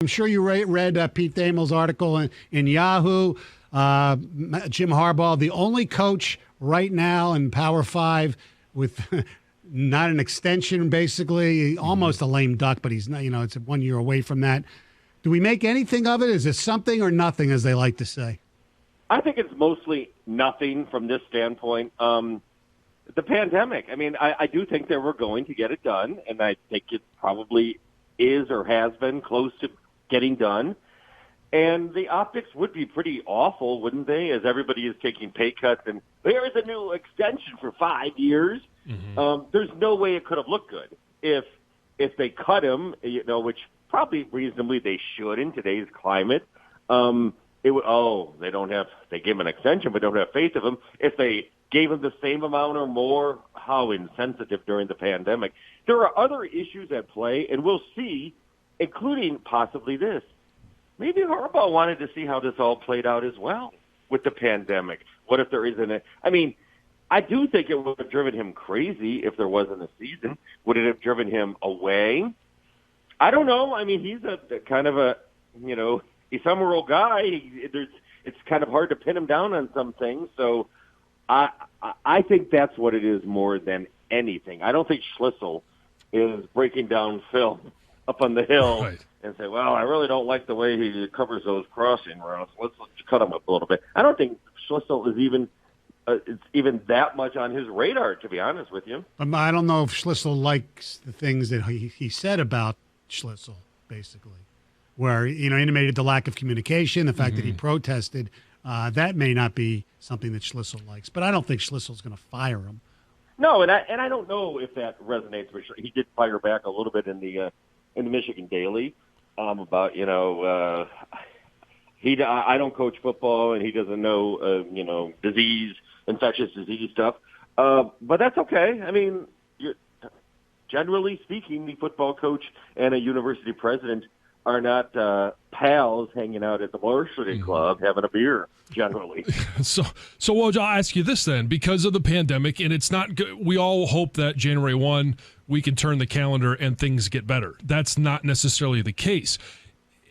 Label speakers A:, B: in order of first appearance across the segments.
A: I'm sure you read Pete Thamel's article in Yahoo. Jim Harbaugh, the only coach right now in Power 5 with not an extension, basically, almost a lame duck, but he's not, it's 1 year away from that. Do we make anything of it? Is it something or nothing, as they like to say?
B: I think it's mostly nothing from this standpoint. The pandemic, I do think that we're going to get it done, and I think it probably is or has been close to getting done. And the optics would be pretty awful, wouldn't they, as everybody is taking pay cuts, and there is a new extension for 5 years. Mm-hmm. There's no way it could have looked good if they cut him, which probably reasonably they should in today's climate. It would, they gave him an extension but don't have faith of him. If they gave him the same amount or more, how insensitive during the pandemic. There are other issues at play, and we'll see, including possibly this. Maybe Harbaugh wanted to see how this all played out as well with the pandemic. What if there isn't I do think it would have driven him crazy if there wasn't a season. Would it have driven him away? I don't know. He's a kind of a, ephemeral guy. It's kind of hard to pin him down on some things. So I think that's what it is more than anything. I don't think Schlissel is breaking down film up on the hill and say, well, I really don't like the way he covers those crossing routes. Let's cut him up a little bit. I don't think Schlissel is even that much on his radar, to be honest with you.
A: I don't know if Schlissel likes the things that he said about Schlissel, basically, where, intimated the lack of communication, the fact that he protested. That may not be something that Schlissel likes, but I don't think Schlissel's going to fire him.
B: No, and I don't know if that resonates with He did fire back a little bit in the Michigan Daily about I don't coach football and he doesn't know infectious disease stuff, but that's okay. Generally speaking, the football coach and a university president are not pals hanging out at the Marshall Club having a beer, generally.
C: So Woj, I'll ask you this then, because of the pandemic, and it's not good. We all hope that January 1, we can turn the calendar and things get better. That's not necessarily the case.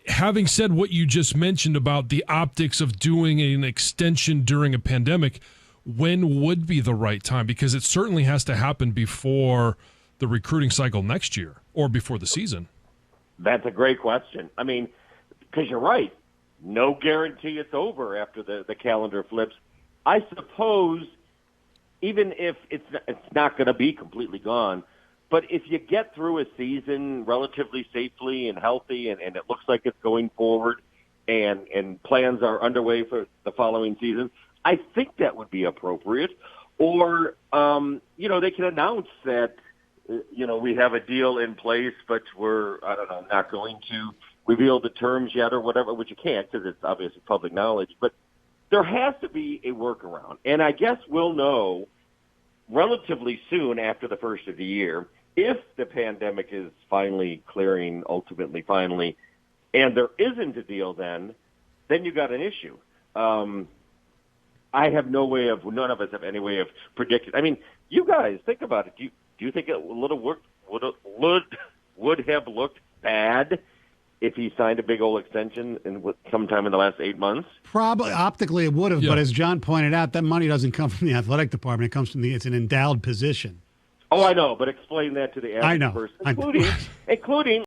C: Having said what you just mentioned about the optics of doing an extension during a pandemic, when would be the right time? Because it certainly has to happen before the recruiting cycle next year or before the season.
B: That's a great question. Because you're right. No guarantee it's over after the calendar flips. I suppose even if it's not going to be completely gone, but if you get through a season relatively safely and healthy and it looks like it's going forward and plans are underway for the following season, I think that would be appropriate. Or, they can announce that, we have a deal in place, but we're, not going to reveal the terms yet or whatever, which you can't because it's obviously public knowledge. But there has to be a workaround. And I guess we'll know relatively soon after the first of the year if the pandemic is finally clearing, finally, and there isn't a deal then you got an issue. I have none of us have any way of predicting. You guys, think about it. Do you think it would have looked bad if he signed a big old extension sometime in the last 8 months?
A: Probably optically it would have, but as John pointed out, that money doesn't come from the athletic department. It comes from it's an endowed position.
B: Oh, I know, but explain that to the average person, including